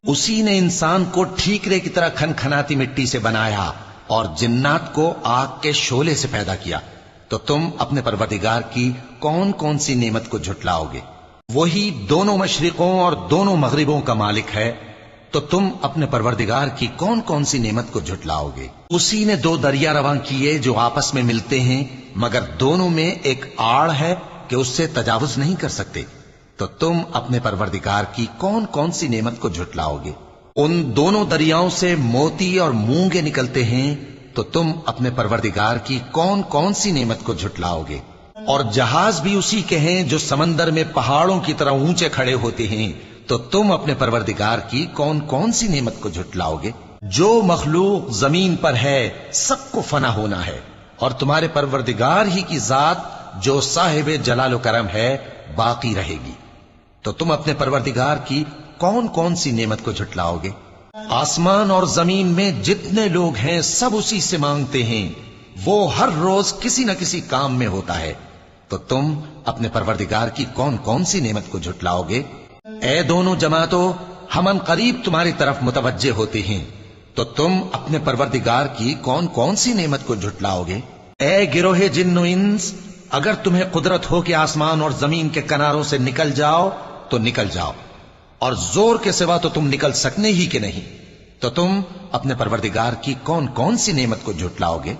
اسی نے انسان کو ٹھیکرے کی طرح کھنکھناتی مٹی سے بنایا اور جنات کو آگ کے شعلے سے پیدا کیا، تو تم اپنے پروردگار کی کون کون سی نعمت کو جھٹلاؤ گے؟ وہی دونوں مشرقوں اور دونوں مغربوں کا مالک ہے، تو تم اپنے پروردگار کی کون کون سی نعمت کو جھٹلاؤ گے؟ اسی نے دو دریا رواں کیے جو آپس میں ملتے ہیں، مگر دونوں میں ایک آڑ ہے کہ اس سے تجاوز نہیں کر سکتے، تو تم اپنے پروردگار کی کون کون سی نعمت کو جھٹلاؤ گے؟ ان دونوں دریاؤں سے موتی اور مونگے نکلتے ہیں، تو تم اپنے پروردگار کی کون کون سی نعمت کو جھٹلاؤ گے؟ اور جہاز بھی اسی کے ہیں جو سمندر میں پہاڑوں کی طرح اونچے کھڑے ہوتے ہیں، تو تم اپنے پروردگار کی کون کون سی نعمت کو جھٹلاؤ گے؟ جو مخلوق زمین پر ہے سب کو فنا ہونا ہے، اور تمہارے پروردگار ہی کی ذات جو صاحب جلال و کرم ہے باقی رہے گی، تو تم اپنے پروردگار کی کون کون سی نعمت کو جھٹلاؤ گے؟ آسمان اور زمین میں جتنے لوگ ہیں سب اسی سے مانگتے ہیں، وہ ہر روز کسی نہ کسی کام میں ہوتا ہے، تو تم اپنے پروردگار کی کون کون سی نعمت کو جھٹلاؤ گے؟ اے دونوں جماعتوں، ہم ان قریب تمہاری طرف متوجہ ہوتے ہیں، تو تم اپنے پروردگار کی کون کون سی نعمت کو جھٹلاؤ گے؟ اے گروہ جن و انس، اگر تمہیں قدرت ہو کہ آسمان اور زمین کے کناروں سے نکل جاؤ تو نکل جاؤ، اور زور کے سوا تو تم نکل سکنے ہی کہ نہیں، تو تم اپنے پروردگار کی کون کون سی نعمت کو جھٹلاؤ گے؟